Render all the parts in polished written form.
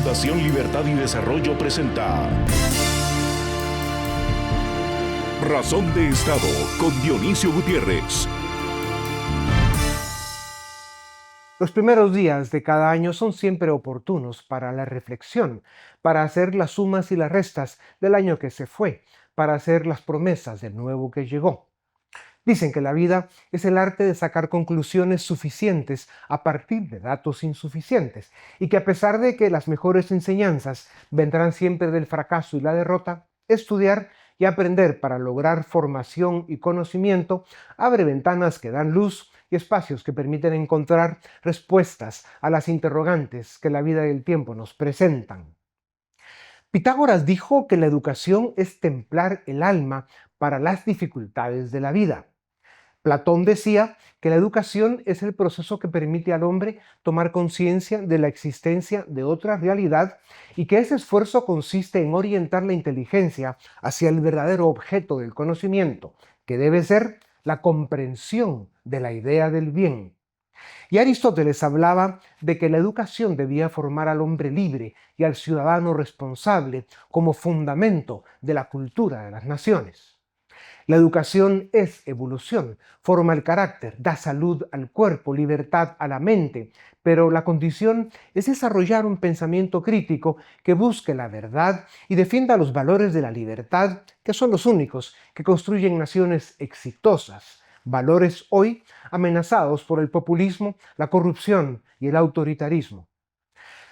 Fundación Libertad y Desarrollo presenta Razón de Estado con Dionisio Gutiérrez. Los primeros días de cada año son siempre oportunos para la reflexión, para hacer las sumas y las restas del año que se fue, para hacer las promesas del nuevo que llegó. Dicen que la vida es el arte de sacar conclusiones suficientes a partir de datos insuficientes y que a pesar de que las mejores enseñanzas vendrán siempre del fracaso y la derrota, estudiar y aprender para lograr formación y conocimiento abre ventanas que dan luz y espacios que permiten encontrar respuestas a las interrogantes que la vida y el tiempo nos presentan. Pitágoras dijo que la educación es templar el alma para las dificultades de la vida. Platón decía que la educación es el proceso que permite al hombre tomar conciencia de la existencia de otra realidad y que ese esfuerzo consiste en orientar la inteligencia hacia el verdadero objeto del conocimiento, que debe ser la comprensión de la idea del bien. Y Aristóteles hablaba de que la educación debía formar al hombre libre y al ciudadano responsable como fundamento de la cultura de las naciones. La educación es evolución, forma el carácter, da salud al cuerpo, libertad a la mente, pero la condición es desarrollar un pensamiento crítico que busque la verdad y defienda los valores de la libertad, que son los únicos que construyen naciones exitosas, valores hoy amenazados por el populismo, la corrupción y el autoritarismo.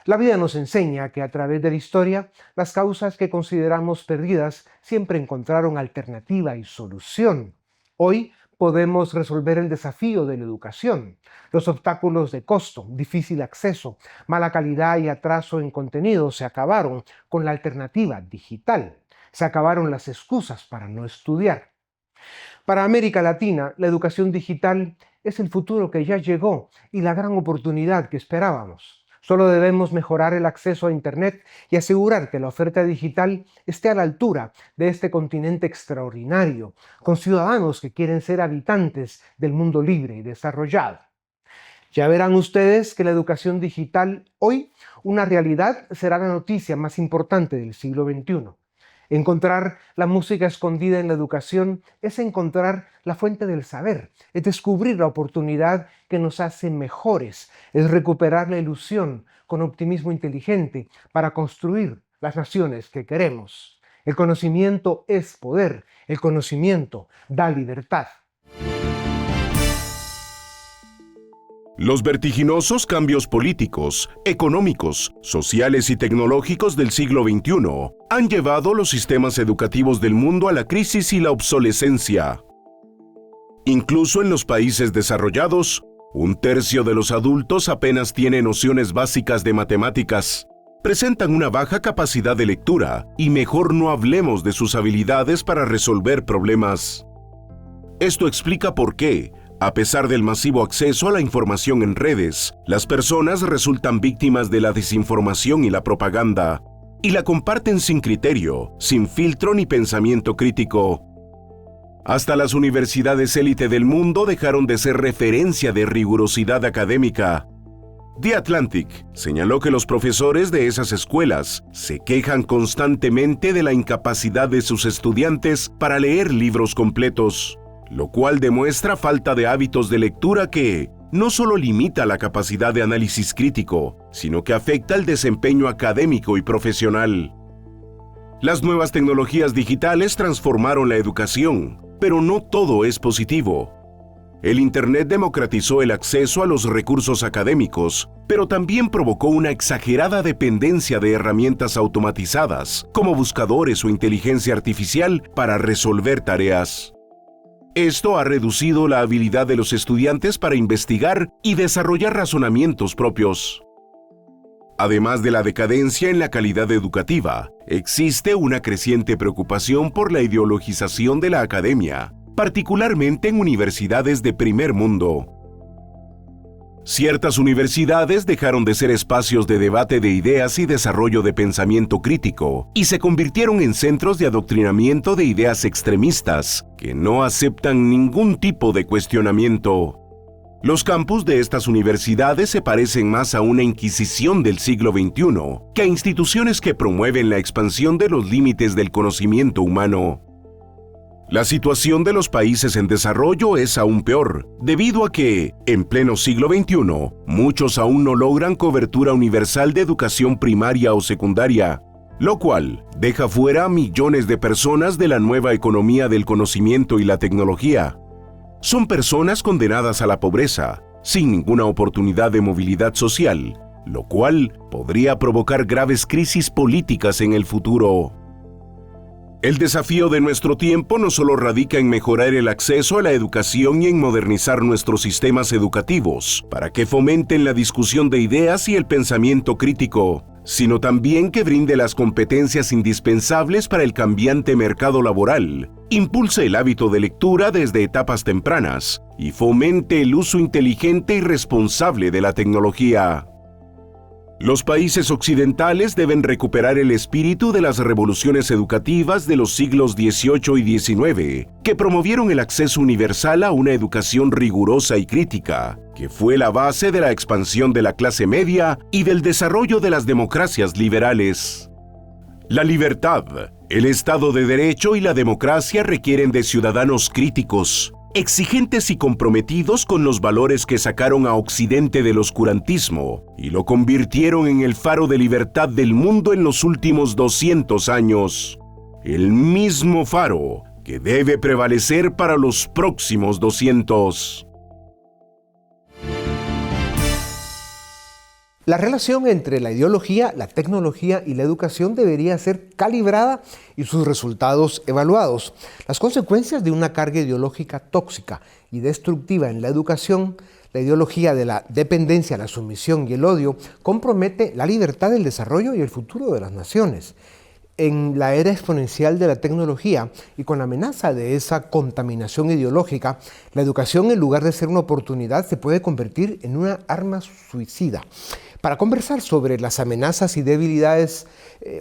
La vida nos enseña que a través de la historia, las causas que consideramos perdidas siempre encontraron alternativa y solución. Hoy podemos resolver el desafío de la educación. Los obstáculos de costo, difícil acceso, mala calidad y atraso en contenido se acabaron con la alternativa digital. Se acabaron las excusas para no estudiar. Para América Latina, la educación digital es el futuro que ya llegó y la gran oportunidad que esperábamos. Solo debemos mejorar el acceso a Internet y asegurar que la oferta digital esté a la altura de este continente extraordinario, con ciudadanos que quieren ser habitantes del mundo libre y desarrollado. Ya verán ustedes que la educación digital hoy, una realidad, será la noticia más importante del siglo XXI. Encontrar la música escondida en la educación es encontrar la fuente del saber, es descubrir la oportunidad que nos hace mejores, es recuperar la ilusión con optimismo inteligente para construir las naciones que queremos. El conocimiento es poder, el conocimiento da libertad. Los vertiginosos cambios políticos, económicos, sociales y tecnológicos del siglo XXI han llevado los sistemas educativos del mundo a la crisis y la obsolescencia. Incluso en los países desarrollados, 1/3 de los adultos apenas tiene nociones básicas de matemáticas, presentan una baja capacidad de lectura y mejor no hablemos de sus habilidades para resolver problemas. Esto explica por qué, a pesar del masivo acceso a la información en redes, las personas resultan víctimas de la desinformación y la propaganda, y la comparten sin criterio, sin filtro ni pensamiento crítico. Hasta las universidades élite del mundo dejaron de ser referencia de rigurosidad académica. The Atlantic señaló que los profesores de esas escuelas se quejan constantemente de la incapacidad de sus estudiantes para leer libros completos, lo cual demuestra falta de hábitos de lectura que no solo limita la capacidad de análisis crítico, sino que afecta el desempeño académico y profesional. Las nuevas tecnologías digitales transformaron la educación, pero no todo es positivo. El Internet democratizó el acceso a los recursos académicos, pero también provocó una exagerada dependencia de herramientas automatizadas, como buscadores o inteligencia artificial, para resolver tareas. Esto ha reducido la habilidad de los estudiantes para investigar y desarrollar razonamientos propios. Además de la decadencia en la calidad educativa, existe una creciente preocupación por la ideologización de la academia, particularmente en universidades de primer mundo. Ciertas universidades dejaron de ser espacios de debate de ideas y desarrollo de pensamiento crítico y se convirtieron en centros de adoctrinamiento de ideas extremistas que no aceptan ningún tipo de cuestionamiento. Los campus de estas universidades se parecen más a una inquisición del siglo XXI que a instituciones que promueven la expansión de los límites del conocimiento humano. La situación de los países en desarrollo es aún peor, debido a que, en pleno siglo XXI, muchos aún no logran cobertura universal de educación primaria o secundaria, lo cual deja fuera a millones de personas de la nueva economía del conocimiento y la tecnología. Son personas condenadas a la pobreza, sin ninguna oportunidad de movilidad social, lo cual podría provocar graves crisis políticas en el futuro. El desafío de nuestro tiempo no solo radica en mejorar el acceso a la educación y en modernizar nuestros sistemas educativos para que fomenten la discusión de ideas y el pensamiento crítico, sino también que brinde las competencias indispensables para el cambiante mercado laboral, impulse el hábito de lectura desde etapas tempranas y fomente el uso inteligente y responsable de la tecnología. Los países occidentales deben recuperar el espíritu de las revoluciones educativas de los siglos XVIII y XIX, que promovieron el acceso universal a una educación rigurosa y crítica, que fue la base de la expansión de la clase media y del desarrollo de las democracias liberales. La libertad, el Estado de Derecho y la democracia requieren de ciudadanos críticos, exigentes y comprometidos con los valores que sacaron a Occidente del oscurantismo y lo convirtieron en el faro de libertad del mundo en los últimos 200 años. El mismo faro que debe prevalecer para los próximos 200. La relación entre la ideología, la tecnología y la educación debería ser calibrada y sus resultados evaluados. Las consecuencias de una carga ideológica tóxica y destructiva en la educación, la ideología de la dependencia, la sumisión y el odio, compromete la libertad, el desarrollo y el futuro de las naciones. En la era exponencial de la tecnología y con la amenaza de esa contaminación ideológica, la educación, en lugar de ser una oportunidad, se puede convertir en una arma suicida. Para conversar sobre las amenazas y debilidades,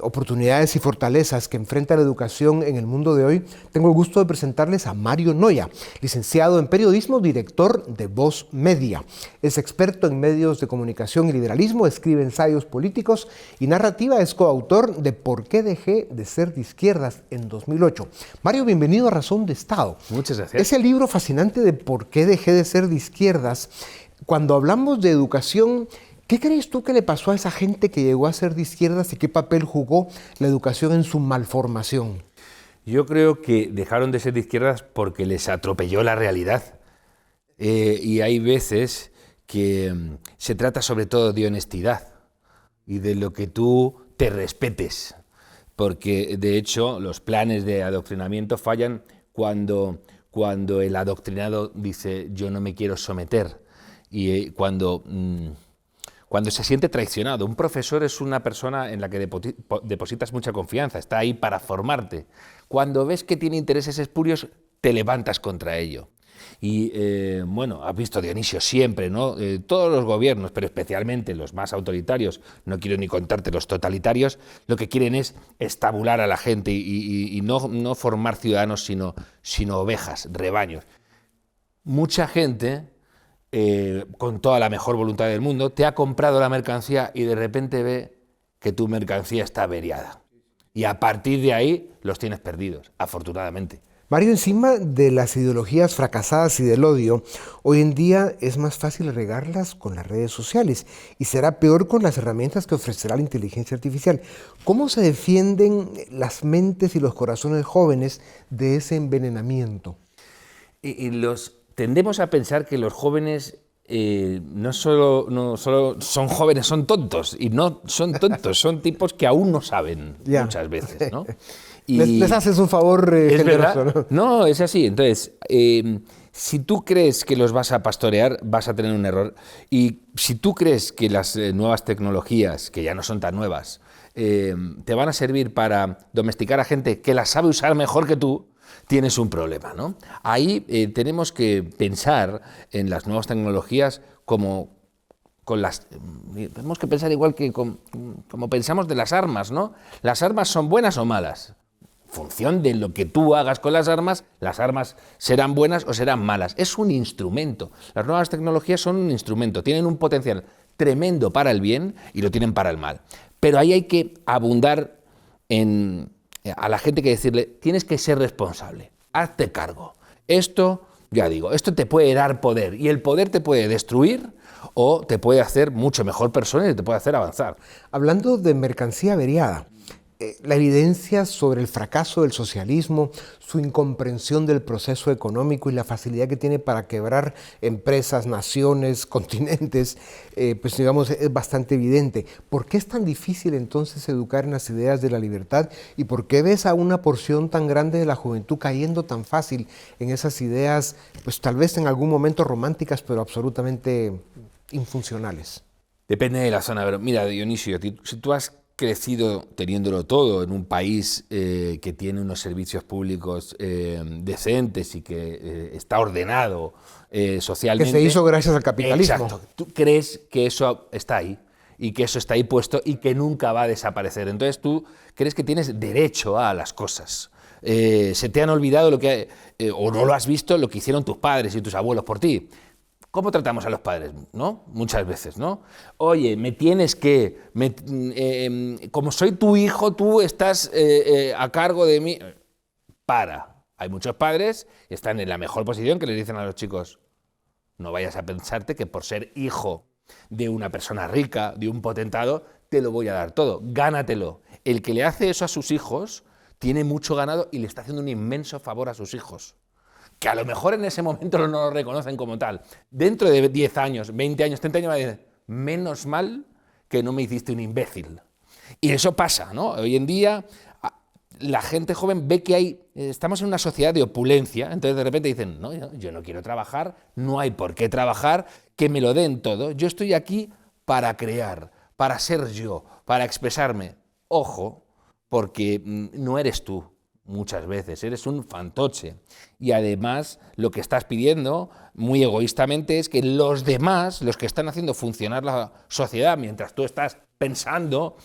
oportunidades y fortalezas que enfrenta la educación en el mundo de hoy, tengo el gusto de presentarles a Mario Noya, licenciado en periodismo, director de Voz Media. Es experto en medios de comunicación y liberalismo, escribe ensayos políticos y narrativa, es coautor de ¿Por qué dejé de ser de izquierdas? En 2008. Mario, bienvenido a Razón de Estado. Muchas gracias. Ese libro fascinante de ¿Por qué dejé de ser de izquierdas? Cuando hablamos de educación, ¿qué crees tú que le pasó a esa gente que llegó a ser de izquierdas y qué papel jugó la educación en su malformación? Yo creo que dejaron de ser de izquierdas porque les atropelló la realidad. Y hay veces que se trata sobre todo de honestidad y de lo que tú te respetes. Porque, de hecho, los planes de adoctrinamiento fallan cuando el adoctrinado dice yo no me quiero someter. Y cuando se siente traicionado. Un profesor es una persona en la que depositas mucha confianza, está ahí para formarte. Cuando ves que tiene intereses espurios, te levantas contra ello. Y bueno, has visto Dionisio siempre, ¿no? Todos los gobiernos, pero especialmente los más autoritarios, no quiero ni contarte los totalitarios, lo que quieren es estabular a la gente y no formar ciudadanos, sino ovejas, rebaños. Mucha gente, con toda la mejor voluntad del mundo, te ha comprado la mercancía y de repente ve que tu mercancía está averiada. Y a partir de ahí los tienes perdidos, afortunadamente. Mario, encima de las ideologías fracasadas y del odio, hoy en día es más fácil regarlas con las redes sociales y será peor con las herramientas que ofrecerá la inteligencia artificial. ¿Cómo se defienden las mentes y los corazones jóvenes de ese envenenamiento? Tendemos a pensar que los jóvenes no solo son jóvenes, son tontos. Y no son tontos, son tipos que aún no saben muchas veces, ¿no? Y les haces un favor generoso, ¿verdad? ¿No? Es así. Entonces, si tú crees que los vas a pastorear, vas a tener un error. Y si tú crees que las nuevas tecnologías, que ya no son tan nuevas, te van a servir para domesticar a gente que las sabe usar mejor que tú, tienes un problema, ¿no? Ahí tenemos que pensar en las nuevas tecnologías tenemos que pensar igual que como pensamos de las armas, ¿no? ¿Las armas son buenas o malas? función de lo que tú hagas con las armas serán buenas o serán malas. Es un instrumento. Las nuevas tecnologías son un instrumento, tienen un potencial tremendo para el bien y lo tienen para el mal. Pero ahí hay que abundar a la gente, que decirle, tienes que ser responsable, hazte cargo. Esto, ya digo, esto te puede dar poder, y el poder te puede destruir o te puede hacer mucho mejor persona y te puede hacer avanzar. Hablando de mercancía averiada, la evidencia sobre el fracaso del socialismo, su incomprensión del proceso económico y la facilidad que tiene para quebrar empresas, naciones, continentes, pues digamos, es bastante evidente. ¿Por qué es tan difícil entonces educar en las ideas de la libertad? ¿Y por qué ves a una porción tan grande de la juventud cayendo tan fácil en esas ideas, pues tal vez en algún momento románticas, pero absolutamente infuncionales? Depende de la zona. Pero mira, Dionisio, si tú has crecido teniéndolo todo en un país que tiene unos servicios públicos decentes y que está ordenado socialmente. Que se hizo gracias al capitalismo. Exacto. Tú crees que eso está ahí y que eso está ahí puesto y que nunca va a desaparecer. Entonces tú crees que tienes derecho a las cosas. Se te han olvidado o no lo has visto, lo que hicieron tus padres y tus abuelos por ti. ¿Cómo tratamos a los padres? ¿No? Muchas veces, ¿no? Oye, como soy tu hijo, tú estás a cargo de mí. Hay muchos padres que están en la mejor posición, que les dicen a los chicos, no vayas a pensarte que por ser hijo de una persona rica, de un potentado, te lo voy a dar todo, gánatelo. El que le hace eso a sus hijos tiene mucho ganado y le está haciendo un inmenso favor a sus hijos, que a lo mejor en ese momento no lo reconocen como tal. Dentro de 10 años, 20 años, 30 años, va a decir, menos mal que no me hiciste un imbécil. Y eso pasa, ¿no? Hoy en día la gente joven ve que estamos en una sociedad de opulencia, entonces de repente dicen, no, yo no quiero trabajar, no hay por qué trabajar, que me lo den todo, yo estoy aquí para crear, para ser yo, para expresarme. Ojo, porque no eres tú. Muchas veces eres un fantoche y además lo que estás pidiendo muy egoístamente es que los demás, los que están haciendo funcionar la sociedad mientras tú estás pensando,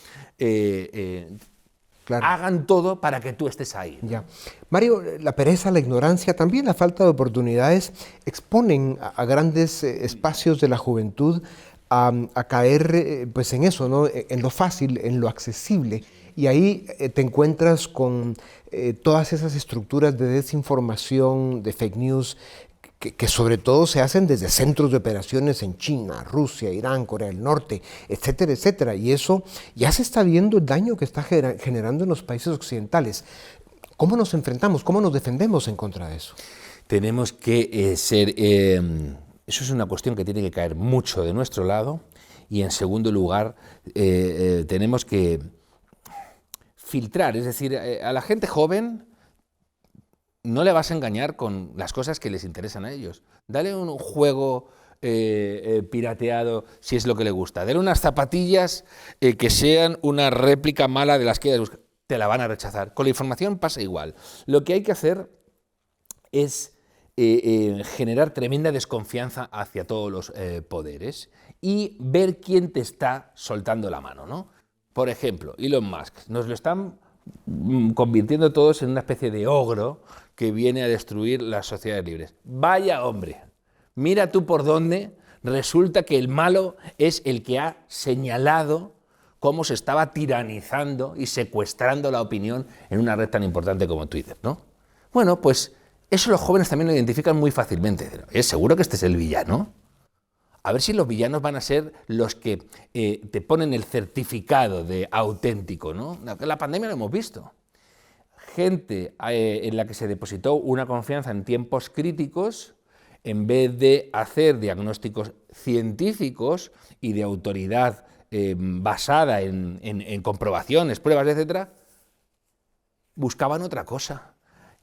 claro, hagan todo para que tú estés ahí. Ya. Mario, la pereza, la ignorancia, también la falta de oportunidades exponen a grandes espacios de la juventud a caer pues en eso, ¿no? En lo fácil, en lo accesible. Y ahí te encuentras con todas esas estructuras de desinformación, de fake news, que sobre todo se hacen desde centros de operaciones en China, Rusia, Irán, Corea del Norte, etcétera, etcétera. Y eso ya se está viendo el daño que está generando en los países occidentales. ¿Cómo nos enfrentamos? ¿Cómo nos defendemos en contra de eso? Tenemos que ser... eso es una cuestión que tiene que caer mucho de nuestro lado y, en segundo lugar, tenemos que filtrar, es decir, a la gente joven no le vas a engañar con las cosas que les interesan a ellos. Dale un juego pirateado si es lo que le gusta. Dale unas zapatillas que sean una réplica mala de las que ellas buscan. Te la van a rechazar. Con la información pasa igual. Lo que hay que hacer es generar tremenda desconfianza hacia todos los poderes y ver quién te está soltando la mano, ¿no? Por ejemplo, Elon Musk. Nos lo están convirtiendo todos en una especie de ogro que viene a destruir las sociedades libres. Vaya hombre, mira tú por dónde resulta que el malo es el que ha señalado cómo se estaba tiranizando y secuestrando la opinión en una red tan importante como Twitter, ¿no? Bueno, pues eso los jóvenes también lo identifican muy fácilmente. ¿Es seguro que este es el villano? A ver si los villanos van a ser los que te ponen el certificado de auténtico, ¿no? La pandemia lo hemos visto. Gente en la que se depositó una confianza en tiempos críticos, en vez de hacer diagnósticos científicos y de autoridad basada en comprobaciones, pruebas, etcétera, buscaban otra cosa.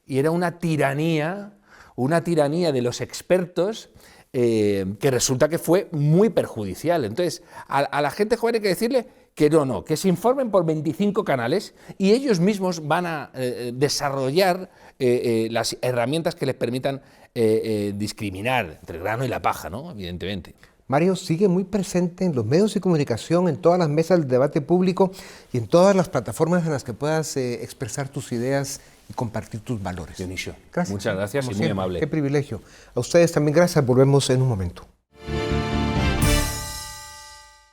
Y era una tiranía de los expertos que resulta que fue muy perjudicial. Entonces, a la gente joven hay que decirle que no, que se informen por 25 canales y ellos mismos van a desarrollar las herramientas que les permitan discriminar entre el grano y la paja, ¿no? Evidentemente. Mario sigue muy presente en los medios de comunicación, en todas las mesas del debate público y en todas las plataformas en las que puedas expresar tus ideas y compartir tus valores. Dionisio, Gracias. muchas gracias y muy amable. Qué privilegio. A ustedes también gracias. Volvemos en un momento.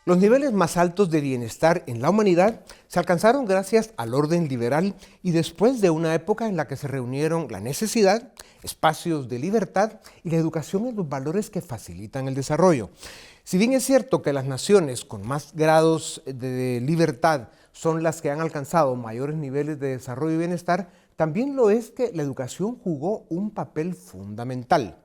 Los niveles más altos de bienestar en la humanidad se alcanzaron gracias al orden liberal y después de una época en la que se reunieron la necesidad, espacios de libertad y la educación en los valores que facilitan el desarrollo. Si bien es cierto que las naciones con más grados de libertad son las que han alcanzado mayores niveles de desarrollo y bienestar, también lo es que la educación jugó un papel fundamental.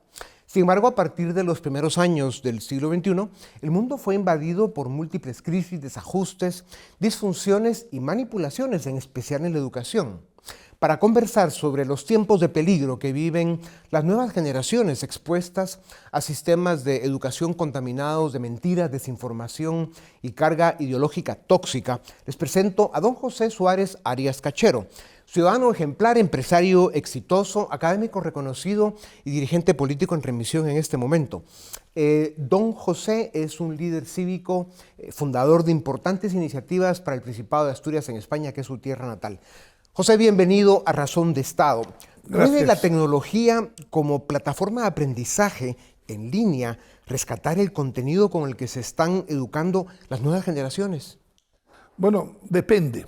Sin embargo, a partir de los primeros años del siglo XXI, el mundo fue invadido por múltiples crisis, desajustes, disfunciones y manipulaciones, en especial en la educación. Para conversar sobre los tiempos de peligro que viven las nuevas generaciones expuestas a sistemas de educación contaminados de mentiras, desinformación y carga ideológica tóxica, les presento a don José Suárez Arias Cachero, ciudadano ejemplar, empresario exitoso, académico reconocido y dirigente político en remisión en este momento. Don José es un líder cívico, fundador de importantes iniciativas para el Principado de Asturias en España, que es su tierra natal. José, bienvenido a Razón de Estado. ¿Puede la tecnología como plataforma de aprendizaje en línea rescatar el contenido con el que se están educando las nuevas generaciones? Bueno, depende.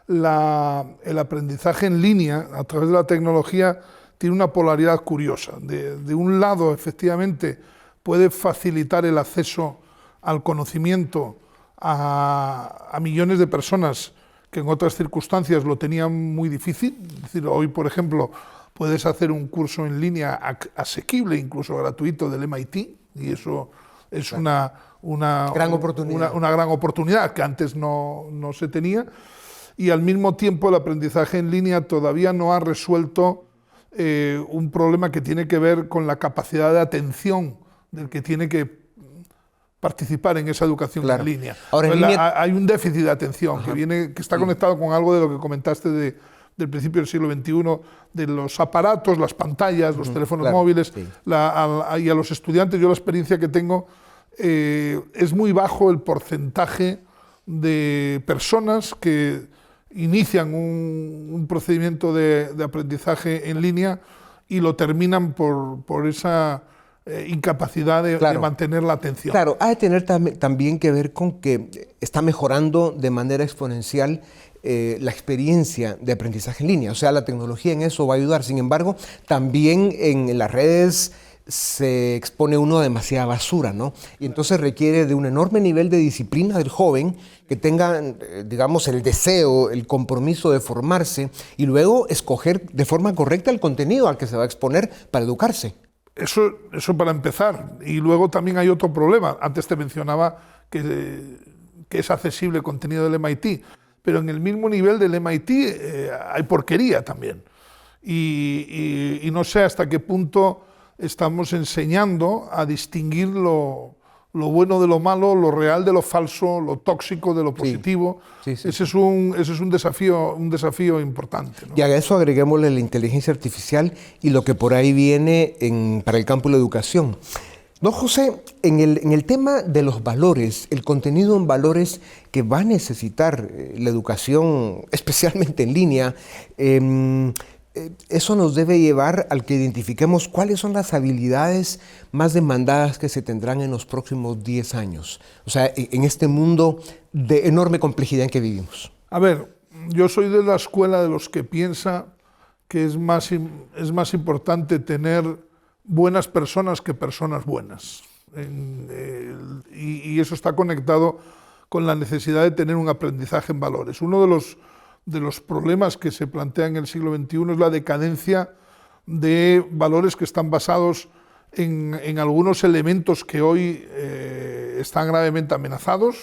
El aprendizaje en línea a través de la tecnología tiene una polaridad curiosa. De un lado, efectivamente, puede facilitar el acceso al conocimiento a millones de personas que en otras circunstancias lo tenían muy difícil. Es decir, hoy, por ejemplo, puedes hacer un curso en línea asequible, incluso gratuito, del MIT, y eso es una gran oportunidad que antes no se tenía. Y al mismo tiempo el aprendizaje en línea todavía no ha resuelto un problema que tiene que ver con la capacidad de atención del que tiene que participar en esa educación en línea. Ahora, hay un déficit de atención que está conectado con algo de lo que comentaste del principio del siglo XXI, de los aparatos, las pantallas, los teléfonos móviles, y a los estudiantes. Yo la experiencia que tengo, es muy bajo el porcentaje de personas que inician un procedimiento de aprendizaje en línea y lo terminan por esa incapacidad de mantener la atención. Claro, ha de tener también que ver con que está mejorando de manera exponencial la experiencia de aprendizaje en línea. O sea, la tecnología en eso va a ayudar. Sin embargo, también en las redes se expone uno a demasiada basura, ¿no? Y entonces requiere de un enorme nivel de disciplina del joven que tenga, digamos, el deseo, el compromiso de formarse y luego escoger de forma correcta el contenido al que se va a exponer para educarse. Eso para empezar. Y luego también hay otro problema. Antes te mencionaba que es accesible el contenido del MIT, pero en el mismo nivel del MIT hay porquería también. Y no sé hasta qué punto estamos enseñando a distinguir lo bueno de lo malo, lo real de lo falso, lo tóxico de lo positivo. Ese es un desafío importante, ¿no? Y a eso agreguémosle la inteligencia artificial y lo que por ahí viene para el campo de la educación. Don José, en el tema de los valores, el contenido en valores que va a necesitar la educación, especialmente en línea, eso nos debe llevar al que identifiquemos cuáles son las habilidades más demandadas que se tendrán en los próximos 10 años. O sea, en este mundo de enorme complejidad en que vivimos. A ver, yo soy de la escuela de los que piensa que es más importante tener buenas personas que personas buenas. Y eso está conectado con la necesidad de tener un aprendizaje en valores. Uno de los problemas que se plantean en el siglo XXI es la decadencia de valores que están basados en algunos elementos que hoy están gravemente amenazados,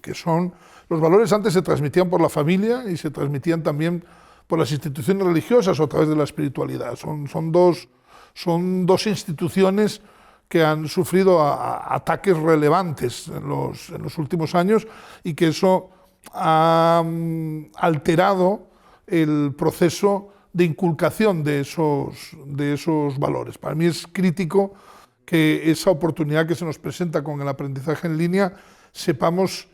que son los valores. Antes se transmitían por la familia y se transmitían también por las instituciones religiosas o a través de la espiritualidad. Son dos instituciones que han sufrido ataques relevantes en los últimos años y que eso ha alterado el proceso de inculcación de esos valores. Para mí es crítico que esa oportunidad que se nos presenta con el aprendizaje en línea seamos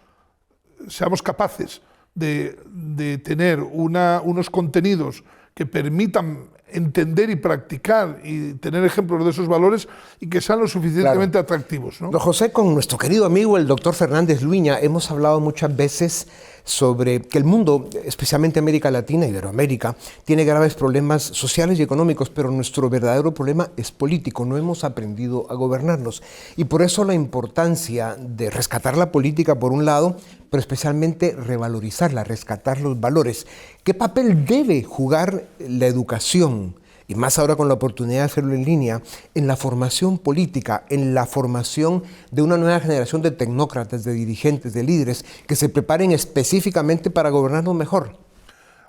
capaces de tener unos contenidos que permitan entender y practicar y tener ejemplos de esos valores y que sean lo suficientemente atractivos, ¿no? Don José, con nuestro querido amigo el doctor Fernández Luña hemos hablado muchas veces sobre que el mundo, especialmente América Latina, Iberoamérica, tiene graves problemas sociales y económicos, pero nuestro verdadero problema es político. No hemos aprendido a gobernarnos. Y por eso la importancia de rescatar la política por un lado, pero especialmente revalorizarla, rescatar los valores. ¿Qué papel debe jugar la educación? Y más ahora con la oportunidad de hacerlo en línea, en la formación política, en la formación de una nueva generación de tecnócratas, de dirigentes, de líderes, que se preparen específicamente para gobernarnos mejor.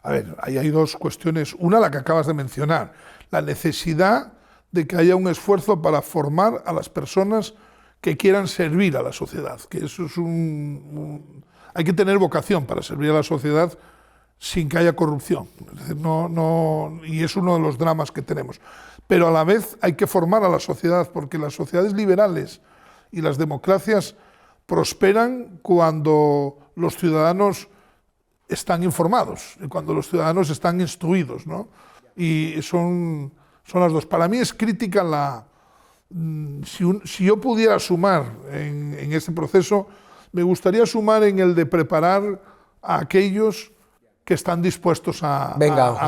A ver, ahí hay dos cuestiones. Una, la que acabas de mencionar, la necesidad de que haya un esfuerzo para formar a las personas que quieran servir a la sociedad, que eso es hay que tener vocación para servir a la sociedad sin que haya corrupción. Es decir, y es uno de los dramas que tenemos. Pero a la vez hay que formar a la sociedad, porque las sociedades liberales y las democracias prosperan cuando los ciudadanos están informados, y cuando los ciudadanos están instruidos, ¿no? Y son las dos. Para mí es crítica si yo pudiera sumar en este proceso, me gustaría sumar en el de preparar a aquellos que están dispuestos a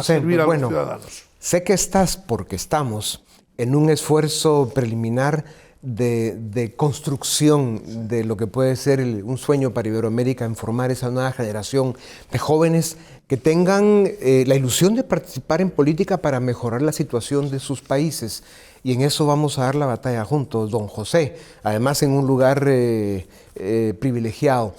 servir a los ciudadanos. Sé que estás, porque estamos, en un esfuerzo preliminar de construcción de lo que puede ser un sueño para Iberoamérica, en formar esa nueva generación de jóvenes que tengan la ilusión de participar en política para mejorar la situación de sus países. Y en eso vamos a dar la batalla juntos, don José, además en un lugar privilegiado.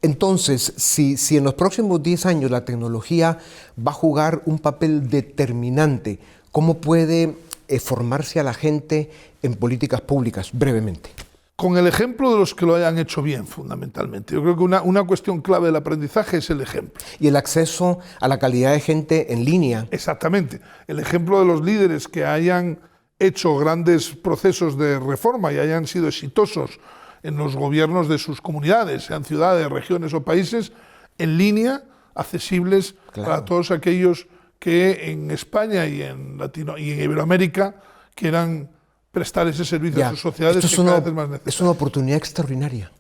Entonces, si en los próximos 10 años la tecnología va a jugar un papel determinante, ¿cómo puede formarse a la gente en políticas públicas? Brevemente. Con el ejemplo de los que lo hayan hecho bien, fundamentalmente. Yo creo que una cuestión clave del aprendizaje es el ejemplo. Y el acceso a la calidad de gente en línea. Exactamente. El ejemplo de los líderes que hayan hecho grandes procesos de reforma y hayan sido exitosos en los gobiernos de sus comunidades, sean ciudades, regiones o países, en línea, accesibles para todos aquellos que en España y en Iberoamérica quieran prestar ese servicio a sus sociedades que cada vez más necesitan. Es una oportunidad extraordinaria.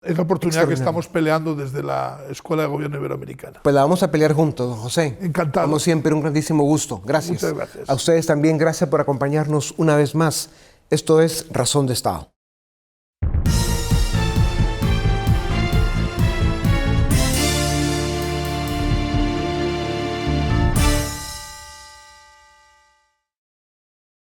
Es la oportunidad que estamos peleando desde la Escuela de Gobierno Iberoamericana. Pues la vamos a pelear juntos, don José. Encantado. Como siempre, un grandísimo gusto. Gracias. Muchas gracias. A ustedes también, gracias por acompañarnos una vez más. Esto es Razón de Estado.